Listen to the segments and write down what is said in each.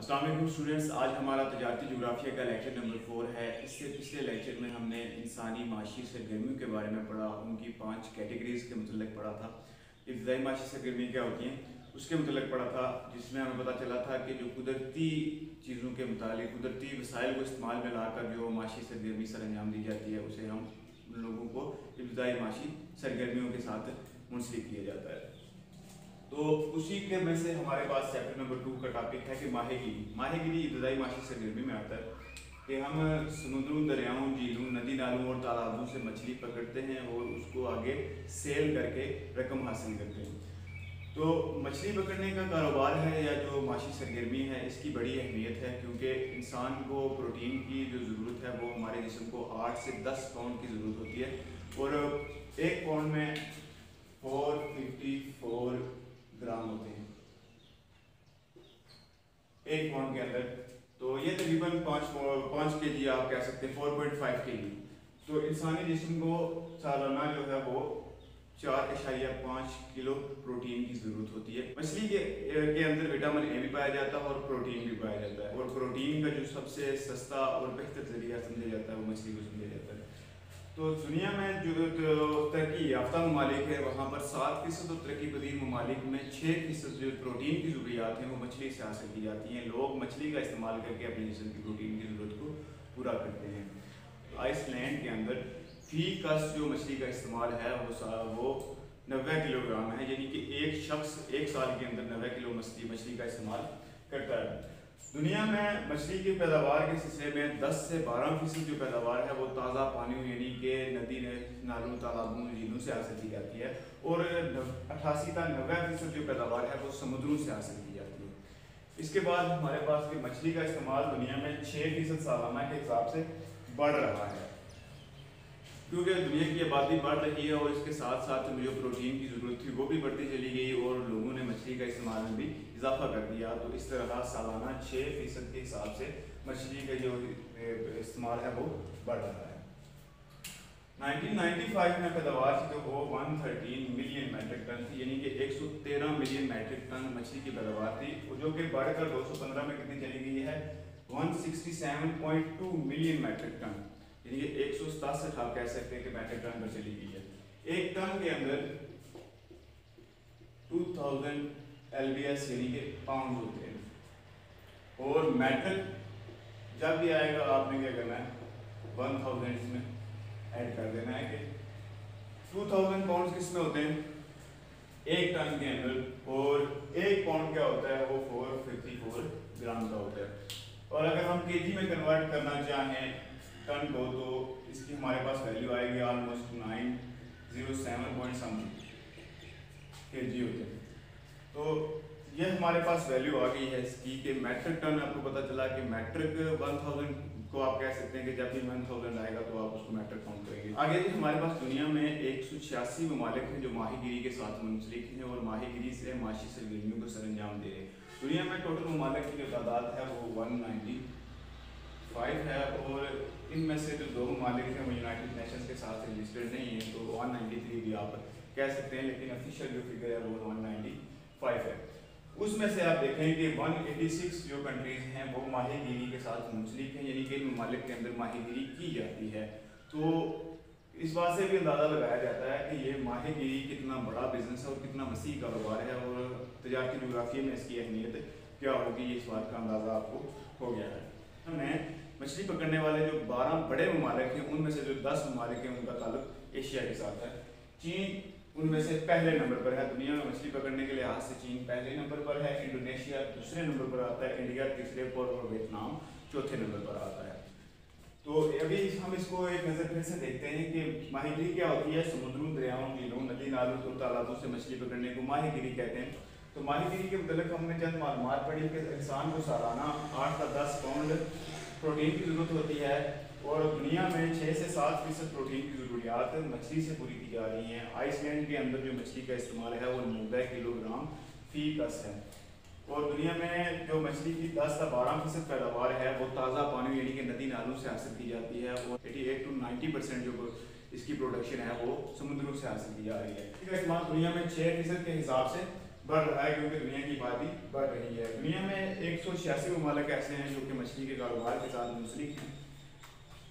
अस्सलाम वालेकुम स्टूडेंट्स, आज हमारा तजारती जोग्राफिया का लेक्चर नंबर 4 है। इससे पिछले लेक्चर में हमने इंसानी माशी सरगर्मियों के बारे में पढ़ा, उनकी 5 कैटेगरीज के मतलब पढ़ा था। इब्तदाई माशी सरगर्मी क्या होती हैं उसके मतलब पढ़ा था, जिसमें हमें पता चला था कि जो कुदरती चीज़ों के मुताबिक कुदरती वसाइल को इस्तेमाल में लाकर जो माशी सरगर्मी सर अंजाम दी जाती है उसे हम उन लोगों को इब्तदाई माशी सरगर्मियों के साथ मुंसलिक किया जाता है। तो उसी के में से हमारे पास चैप्टर नंबर 2 का टॉपिक है कि माहीगिरी इब्तदाई माशी सरगर्मी में आता है कि हम समुद्रों, दरियाओं, झीलों, नदी नालों और तालाबों से मछली पकड़ते हैं और उसको आगे सेल करके रकम हासिल करते हैं। तो मछली पकड़ने का कारोबार है या जो माशी सरगर्मी है, इसकी बड़ी अहमियत है क्योंकि इंसान को प्रोटीन की जो ज़रूरत है वो हमारे जिस्म को 8 से 10 पाउंड की ज़रूरत होती है और एक पाउंड में 454 ग्राम होते हैं एक पाउंड के अंदर। तो ये तकरीबन 5 के जी आप कह सकते हैं, 4.5 के जी। तो इंसानी जिस्म को सालाना जो है वो 4.5 किलो प्रोटीन की ज़रूरत होती है। मछली के अंदर विटामिन ए भी पाया जाता है और प्रोटीन भी पाया जाता है, और प्रोटीन का जो सबसे सस्ता और बेहतर जरिया समझा जाता है वो मछली को समझा जाता है। तो दुनिया में जो तरक्की याफ्ता ममालिक है वहाँ पर 7% और तरक्की पजीर ममालिक में 6% जो प्रोटीन की ज़रूरियात हैं वो मछली से हासिल की जाती हैं। लोग मछली का इस्तेमाल करके अपने जिस्म की प्रोटीन की ज़रूरत को पूरा करते हैं। आइसलैंड के अंदर फी कस जो मछली का इस्तेमाल है वो 90 किलोग्राम है, यानी कि एक शख्स एक साल के अंदर 90 किलो मछली का इस्तेमाल करता है। दुनिया में मछली की पैदावार के सिलसिले में 10 से 12% जो पैदावार है वो ताज़ा पानी यानी कि नदी नालों, तालाबों, झीलों से हासिल की जाती है और 88 का 90% जो पैदावार है वो समुद्रों से हासिल की जाती है। इसके बाद हमारे पास कि मछली का इस्तेमाल दुनिया में 6% सालाना के हिसाब से बढ़ रहा है क्योंकि दुनिया की आबादी बढ़ रही है और इसके साथ साथ जो प्रोटीन की ज़रूरत थी वो भी बढ़ती चली गई और लोगों ने मछली का इस्तेमाल में भी इजाफा कर दिया। तो इस तरह सालाना 6% के हिसाब से मछली का जो इस्तेमाल है वो बढ़ रहा है। 1995 में पैदावार थी जो वो 113 मिलियन मैट्रिक टन थी, यानी कि 113 मिलियन मैट्रिक टन मछली की पैदावार थी, जो कि बढ़कर 2015 में कितनी चली गई है 167.2 मिलियन मैट्रिक टन, यानी कि 167 आप कह सकते हैं कि मैट्रिक टन पर चली गई है। एक टन के अंदर 2000 LBS यानी कि पाउंड होते हैं और मैट्रिक जब भी आएगा आपने क्या करना है 1000 इसमें ऐड कर देना है कि 2000 पाउंड किस में होते हैं एक टन के अंदर, और एक पाउंड क्या होता है वो 454 ग्राम का होता है। और अगर हम केजी में कन्वर्ट करना चाहें टन को तो इसकी हमारे पास वैल्यू आएगी ऑलमोस्ट 907 पॉइंट समथिंग kg होते हैं। तो ये हमारे पास वैल्यू आ गई है इसकी कि मैट्रिक टन। आपको पता चला कि मैट्रिक 1000 को आप कह सकते हैं कि जब भी 1000 आएगा तो आप उसको मैट्रिक काउंट करेंगे। आगे भी हमारे पास दुनिया में 186 ममालिक हैं जो माहीगिरी के साथ मुंसलिक हैं और माहीगिरी से माशी सरगर्मियों को सर अंजाम दे रहे हैं। दुनिया में टोटल ममालिक की जो तादाद है वो 195 है और इनमें से जो 2 ममालिक हैं वो यूनाइटेड नेशंस के साथ रजिस्टर्ड नहीं है, तो 193 भी आप कह सकते हैं, लेकिन ऑफिशियल जो फिगर है वो 195 है। उसमें से आप देखें कि 186 जो कंट्रीज़ हैं वो माहीगिरी के साथ मुंसलिक हैं, यानी कि इन ममालिक के अंदर माहीगिरी की जाती है। तो इस बात से भी अंदाज़ा लगाया जाता है कि ये माहीगिरी कितना बड़ा बिजनेस है और कितना वसी कारोबार है और तजारती जोग्राफिया में इसकी अहमियत क्या होगी, इस बात का अंदाज़ा आपको हो गया है। हमें मछली पकड़ने वाले जो 12 बड़े ममालिक हैं उनमें से जो 10 ममालिक हैं उनका ताल्लुक एशिया के साथ है। चीन उनमें से पहले नंबर पर है, दुनिया में मछली पकड़ने के लिहाज से चीन पहले नंबर पर है, इंडोनेशिया दूसरे नंबर पर आता है, इंडिया तीसरे पर और वियतनाम चौथे नंबर पर आता है। तो अभी हम इसको एक नज़र फिर से देखते हैं कि माहीगिरी क्या होती है। समुद्रों, दरियाओं, झीलों, नदी नालों और तालाबों से मछली पकड़ने को माहीगिरी कहते हैं। तो माहीगिरी के मतलब हमने चंद मालूमात पढ़ी कि इंसान को सालाना 8 से 10 पाउंड प्रोटीन की ज़रूरत होती है और दुनिया में 6 से 7% प्रोटीन की ज़रूरियात मछली से पूरी की जा रही हैं। आइसलैंड के अंदर जो मछली का इस्तेमाल है वो 90 किलोग्राम फी कस है और दुनिया में जो मछली की 10 से 12% पैदावार है वो ताज़ा पानी यानी कि नदी नालों से हासिल की जाती है और 88 से 90% जो इसकी प्रोडक्शन है वो समुद्रों से हासिल की जा रही है। इसका इस्तेमाल दुनिया में 6% के हिसाब से बढ़ रहा है क्योंकि दुनिया की आबादी बढ़ रही है। दुनिया में 186 ममालिक ऐसे हैं जो कि मछली के कारोबार के साथ मुंसलिक हैं।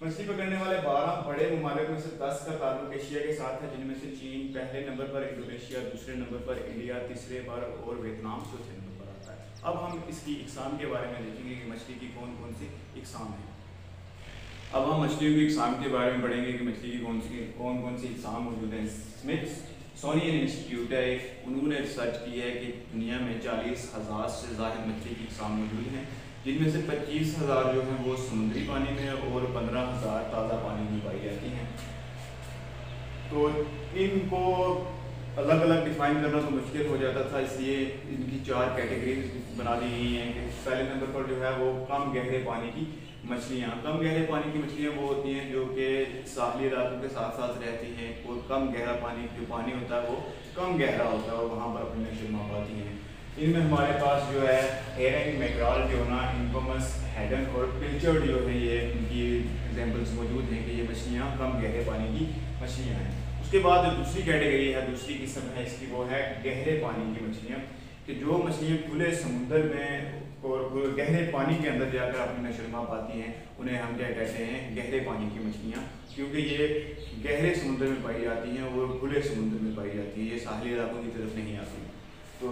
मछली पकड़ने वाले 12 बड़े ममालिक में से 10 का ताल्लुक एशिया के साथ है, जिनमें से चीन पहले नंबर पर, इंडोनेशिया दूसरे नंबर पर, इंडिया तीसरे पर और वियतनाम चौथे नंबर पर आता है। अब हम इसकी इकसाम के बारे में देखेंगे कि मछली की कौन कौन सी इकसाम है। अब हम मछलियों की इकसाम के बारे में पढ़ेंगे कि मछली की कौन कौन सी इकसाम मौजूद हैं। स्मिथसोनियन इंस्टीट्यूट है, उन्होंने रिसर्च की है कि दुनिया में 40,000 से ज़्यादा मछली की इकसाम मौजूद हैं, जिनमें से 25,000 जो हैं वो समुद्री पानी में और 15,000 ताज़ा पानी में पाई जाती हैं। तो इनको अलग अलग डिफाइन करना तो मुश्किल हो जाता था, इसलिए इनकी 4 कैटेगरीज बना दी गई हैं कि पहले नंबर पर जो है वो कम गहरे पानी की मछलियाँ। कम गहरे पानी की मछलियाँ वो होती हैं जो कि साहली इलाकों के साथ साथ रहती हैं और कम गहरा पानी जो पानी होता है वो कम गहरा होता है और वहाँ पर अपने नशो पाती हैं। इनमें हमारे पास जो है हेरिंग, मैकराल, ट्यूना, इनकोमस, हेडन और पिल्चर्ड जो है ये इनकी एग्जांपल्स मौजूद हैं कि ये मछलियाँ कम गहरे पानी की मछलियाँ हैं। उसके बाद जो दूसरी कैटेगरी है, दूसरी किस्म है इसकी, वो है गहरे पानी की मछलियाँ, कि जो मछलियाँ खुले समुद्र में और गहरे पानी के अंदर जाकर अपनी नशो पाती हैं उन्हें हम क्या कहते हैं, गहरे पानी की मछलियाँ, क्योंकि ये गहरे समुद्र में पाई जाती हैं और खुले समुद्र में पाई जाती हैं, ये साहली इलाकों की तरफ नहीं आती। तो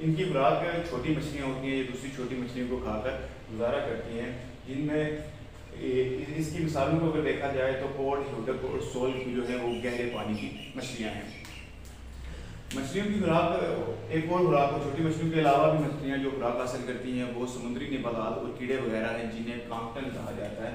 इनकी खुराक छोटी मछलियाँ होती हैं, ये दूसरी छोटी मछलियों को खाकर गुजारा करती हैं, जिनमें इसकी मिसालों को अगर देखा जाए तो पोर्ट, हुडक और सोल की जो है वो गहरे पानी की मछलियाँ हैं। मछलियों की खुराक, एक और खुराक हो, छोटी मछलियों के अलावा भी मछलियाँ जो खुराक हासिल करती हैं वो समुद्री नबातात और कीड़े वगैरह हैं, जिन्हें प्लांक्टन कहा जाता है।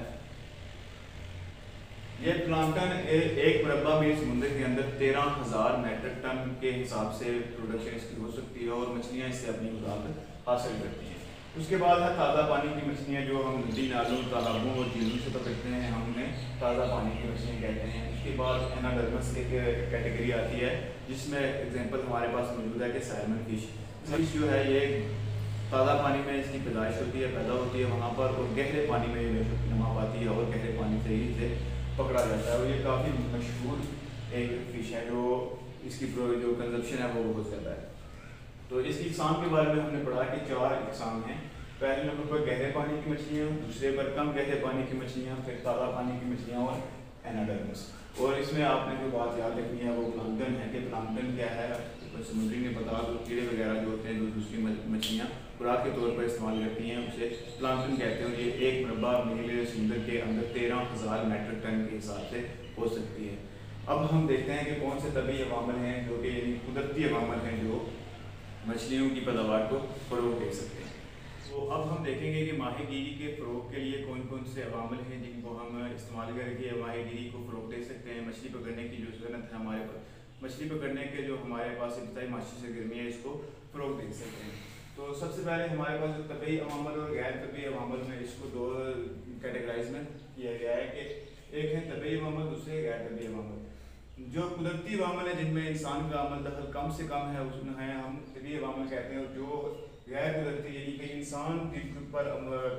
ये प्लांक्टन एक मुरब्बा मील समुद्र के अंदर 13,000 मीट्रिक टन के हिसाब से प्रोडक्शन इसकी हो सकती है और मछलियाँ इससे अपनी खुराक हासिल करती हैं। उसके बाद है ताज़ा पानी की मछलियाँ, जो हम नदी, नालों, तालाबों और झीलों से पकड़ते हैं, हम उन्हें ताज़ा पानी की मछलियाँ कहते हैं। उसके बाद एनाडर्मस एक कैटेगरी आती है, जिसमें एग्जाम्पल हमारे पास मौजूद है कि सैल्मन फिश जो है ये ताज़ा पानी में इसकी पैदाइश होती है, पैदा होती है वहाँ पर, और गहरे पानी में ये नमा पाती है और गहरे पानी से ही इसे पकड़ा जाता है। और ये काफ़ी मशहूर एक फ़िश है, जो इसकी जो कंजप्शन है वो बहुत ज़्यादा है। तो इसकी इकसाम के बारे में हमने पढ़ा कि 4 इकसाम हैं। पहले नंबर पर गहरे पानी की मछलियाँ, दूसरे पर कम गहरे पानी की मछलियाँ, फिर ताज़ा पानी की मछलियाँ और एनाडर्मस। और इसमें आपने जो बात याद रखनी है वो प्लांक्टन है कि प्लांक्टन क्या है, समुद्री नबातात और कीड़े वगैरह जो होते हैं जो दूसरी मछलियाँ खुराक के तौर पर इस्तेमाल करती हैं उसे प्लांक्टन कहते हैं। ये एक मुरब्बा मील समुद्र के अंदर 13,000 मीट्रिक टन के हिसाब से हो सकती है। अब हम देखते हैं कि कौन से तबी अवामल हैं जो कि कुदरती अवामल हैं जो मछलियों की पैदावार को फ़रोग़ दे सकते हैं। तो अब हम देखेंगे कि माहीगीरी के फ़रोग़ के लिए कौन कौन से अवामल हैं जिनको हम इस्तेमाल करके माहीगीरी को फ़रोग़ दे सकते हैं। मछली पकड़ने की जो सनत है हमारे पास, मछली पकड़ने के जो हमारे पास इब्तदाई माशी सरगर्मी है, इसको फ़रोग़ दे सकते हैं। तो सबसे पहले हमारे पास जो तबी अवामल और गैर तबी अवामल में इसको 2 कैटेगराइज में किया गया है कि एक है तबी अवामल, दूसरे गैर तबी अवामल। जो कुदरती अवामल है जिनमें इंसान का अमल दखल कम से कम है उसमें है हम तबी अवामल कहते हैं। और जो गैर कुदरती यानी कि इंसान पर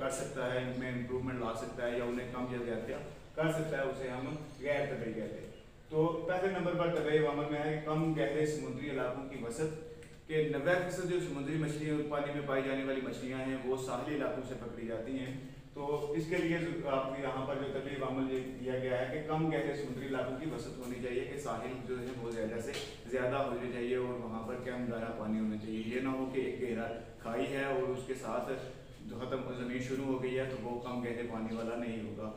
कर सकता है, इनमें इम्प्रूवमेंट ला सकता है या उन्हें कम या ज़्यादा कर सकता है, उसे हम गैर तबी कहते हैं। तो पहले नंबर पर तबी अवामल में है कम गहरे समुद्री इलाकों की वसत के 90% जो समुद्री मछलियाँ पानी में पाई जाने वाली मछलियाँ हैं वो साहली इलाकों से पकड़ी जाती हैं। तो इसके लिए आप यहाँ पर जो तबी अवामल दिया गया है कि कम गहरे समुद्री इलाकों की वसत होनी चाहिए, कि साहिल जो है वो ज़्यादा से ज़्यादा होने चाहिए और वहाँ पर कम गहरा पानी होना चाहिए। ये ना हो कि एक गहरा खाई है और उसके साथ ख़त्म ज़मीन शुरू हो गई है तो वो कम गहरे पानी वाला नहीं होगा,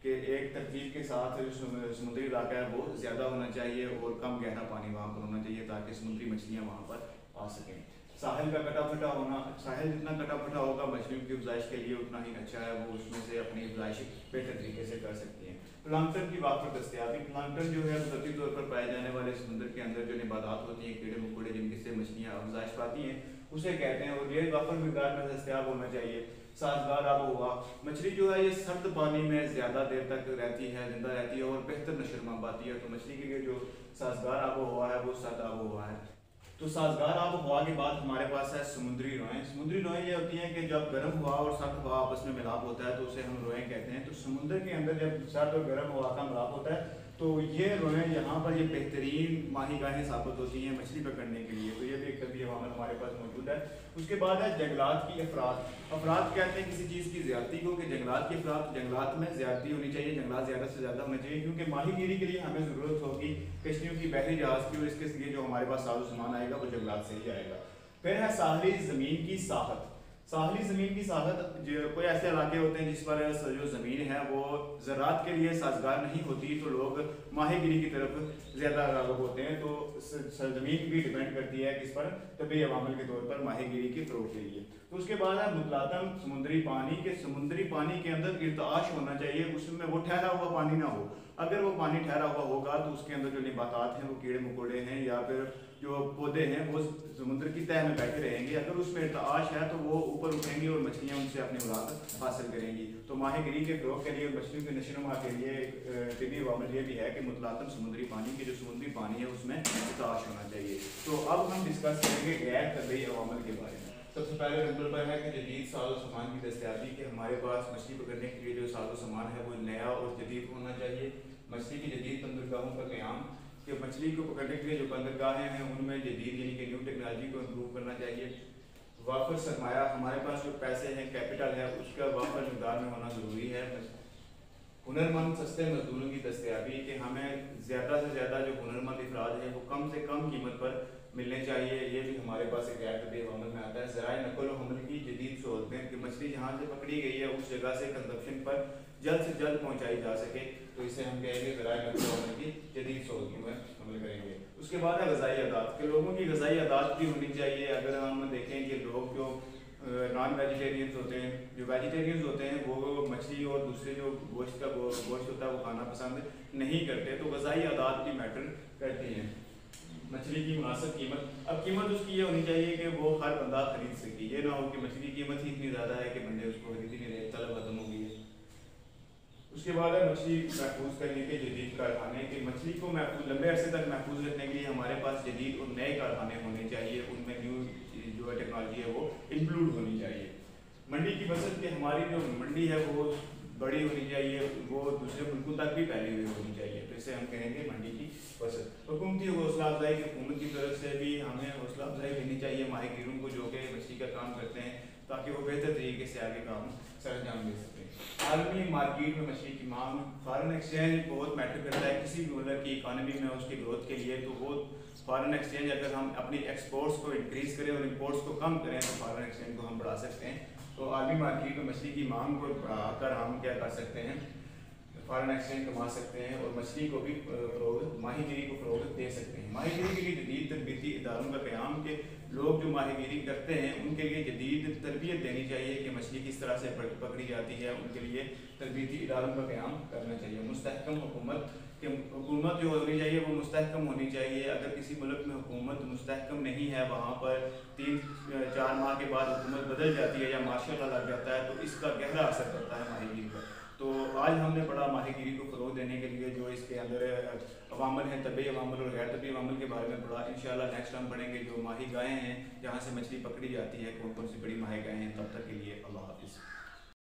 कि एक तरतीब के साथ जो समुद्री इलाका है वो ज़्यादा होना चाहिए और कम गहरा पानी वहाँ पर होना चाहिए ताकि समुद्री मछलियाँ वहाँ पर आ सकें। साहिल का कटा फटा होना, साहिल जितना कटा फटा होगा मछलियों की अफजाइश के लिए उतना ही अच्छा है, वो उसमें से अपनी अफजाइश बेहतर तरीके से कर सकती हैं। प्लांक्टन की वाफर दस्तियाबी, प्लांक्टन जो है कुदरती तौर पर पाए जाने वाले समुद्र के अंदर जो नबातात होती हैं, कीड़े मकोड़े जिनसे मछलियाँ अफजाइश पाती हैं उसे कहते हैं, और ये वाफर मिकदार में दस्तियाब होना चाहिए। साजगार आबोहवा, मछली जो है ये सर्द पानी में ज़्यादा देर तक रहती है, जिंदा रहती है और बेहतर नशोनुमा पाती है। तो मछली के लिए जो साजगार आबोहवा है वो सर्द आबोहवा है। तो साजगार आबोहवा के बाद हमारे पास है समुद्री रोएं। समुद्री रोएं ये होती हैं कि जब गर्म हवा और सर्द हवा आपस में मिलाप होता है तो उसे हम रोएं कहते हैं। तो समुद्र के अंदर जब सर्द और गर्म हवा का मिलाप होता है तो ये जो है यहाँ पर ये बेहतरीन माही गाहें साबित होती हैं मछली पकड़ने के लिए। तो ये भी एक तभी अवामल हमारे पास मौजूद है। उसके बाद है जंगलात की अफराद। अफराद कहते हैं किसी चीज़ की ज़्यादती को, कि जंगलात की अफराद, जंगलात में ज़्यादती होनी चाहिए, जंगलात ज़्यादा से ज़्यादा होने चाहिए, क्योंकि माहीगीरी के लिए हमें ज़रूरत होगी कश्तियों की, बहरी जहाज़ की, और इसके लिए जो हमारे पास साजो सामान आएगा वो जंगलात से ही आएगा। फिर है साहली ज़मीन की साहत। साहली ज़मीन की साहत, जो कोई ऐसे इलाके होते हैं जिस पर जो ज़मीन है वो ज़राअत के लिए साजगार नहीं होती, तो लोग माहीगीरी की तरफ ज़्यादा राग़िब होते हैं। तो ज़मीन भी डिपेंड करती है किस पर, तभी अवामल के तौर पर माहीगीरी के फ़रोग़ के लिए। तो उसके बाद है मुतलातम समुद्री पानी, के समुद्री पानी के अंदर इर्ताश होना चाहिए, उसमें वो ठहरा हुआ पानी ना हो। अगर वो पानी ठहरा हुआ होगा तो उसके अंदर जो नबातात हैं, वो कीड़े मकोड़े हैं या फिर जो पौधे हैं वो समुद्र की तह में बैठे रहेंगे। अगर उसमें इर्ताश है तो वो ऊपर उठेंगी और मछलियाँ उनसे अपनी औलाद हासिल करेंगी। तो माहीगीरी के फ़रोग़ के लिए, मछलियों के नशोनुमा के लिए तबी अवामिल ये भी है कि मुतलातम समुद्री पानी के, जो समुद्री पानी है उसमें इर्ताश होना चाहिए। तो अब हम डिस्कस करेंगे गैर तबी अवामिल के बारे में। सबसे पहले नंबर पर है कि जदीद साजो सामान की दस्तियाबी, कि हमारे पास मछली पकड़ने के लिए जो साजो सामान है वो नया और जदीद होना चाहिए। मछली की जदीद बंदरगाहों का क़याम, कि मछली को पकड़ने के लिए जो बंदरगाहें हैं उनमें जदीद यानी कि न्यू टेक्नोलॉजी को इम्प्रूव करना चाहिए। वाफर सरमाया, हमारे पास जो पैसे हैं, कैपिटल है, उसका वाफर मकदार में होना ज़रूरी है। हुनरमंद सस्ते मजदूरों की दस्तियाबी, कि हमें ज़्यादा से ज़्यादा जो हुनरमंद अफराद हैं वो कम से कम कीमत पर मिलने चाहिए। ये भी हमारे पास एक गैर तबी अवामिल में आता है। ज़राए नक़ल व हमल की जदीद सहूलतें, कि मछली जहाँ से पकड़ी गई है उस जगह से कंजप्शन पर जल्द से जल्द पहुँचाई जा सके, तो इसे हम कहेंगे ज़राए नक़ल व हमल की जदीद सहूलतों में अमल करेंगे। उसके बाद है ग़िज़ाई आदात, के लोगों की ग़िज़ाई आदात भी होनी चाहिए। अगर हम देखें कि लोग जो नॉन वेजिटेरियंस होते हैं, जो वेजिटेरियंस होते हैं वो मछली और दूसरे जो गोश्त होता है वो खाना पसंद नहीं करते, तो ग़िज़ाई आदात भी मैटर करती हैं। मछली की मुनासिब कीमत, अब कीमत उसकी ये होनी चाहिए कि वो हर बंदा खरीद सके। ये ना हो कि मछली की कीमत ही इतनी ज़्यादा है कि बंदे उसको खरीद ही नहीं रहे, तलब खत्म हो गई है। उसके बाद है मछली महफूज करने के जदीद कारखाने, कि मछली को महफूज लंबे अरसे तक महफूज रखने के लिए हमारे पास जदीद और नए कारखाने होने चाहिए, उनमें न्यू जो है टेक्नोलॉजी है वो इंक्लूड होनी चाहिए। मंडी की बचत, कि हमारी जो मंडी है वो बड़ी होनी चाहिए, वो दूसरे मुल्कों तक भी फैली हुई होनी चाहिए, तो इसे हम कहेंगे मंडी की बचत। हुकूमती हौसला अफजाई, की हुकूमत की तरफ से भी हमें हौसला अफजाई देनी चाहिए माहीगीरों को जो कि मछली का काम करते हैं, ताकि वो बेहतर तरीके से आगे काम सरअंजाम दे सकें। आलमी मार्केट में मछली की मांग, फॉरेन एक्सचेंज बहुत मैटर करता है किसी भी मुल्क की इकानमी में उसकी ग्रोथ के लिए। तो वो फॉरेन एक्सचेंज, अगर हम अपनी एक्सपोर्ट्स को इंक्रीज़ करें और इम्पोर्ट्स को कम करें तो फॉरेन एक्सचेंज को हम बढ़ा सकते हैं। तो आलमी मार्केट में मछली की मांग को बढ़ाकर हम क्या कर सकते हैं, फॉरेन एक्सचेंज कमा सकते हैं और मछली को भी माहीगीरी को फ़रोग़ दे सकते हैं। माहीगीरी के लिए जदीद तरबीती इदारों का क़याम, के लोग जो माहीगीरी करते हैं उनके लिए जदीद तरबियत देनी चाहिए कि मछली किस तरह से पकड़ी जाती है, उनके लिए तरबीती इदारों का क़याम करना चाहिए। मुस्तहकम हुकूमत, कि हुकूमत जो होनी चाहिए वो मुस्तहकम होनी चाहिए। अगर किसी मुल्क में हुकूमत मुस्तहकम नहीं है, वहाँ पर 3-4 माह के बाद हुकूमत बदल जाती है या मार्शल लॉ लग जाता है, तो इसका गहरा असर पड़ता है माहीगीरी पर। तो आज हमने पढ़ा माहीगीरी को फ़रोग़ देने के लिए जो इसके अंदर अवामिल हैं, तबी अवामिल और गैर तबी अवामिल के बारे में पढ़ा। इंशाअल्लाह नेक्स्ट हम पढ़ेंगे जो माही गाहें हैं जहाँ से मछली पकड़ी जाती है, कौन कौन सी बड़ी माही गाहें हैं। तब तक के लिए अल्लाह हाफ़िज़।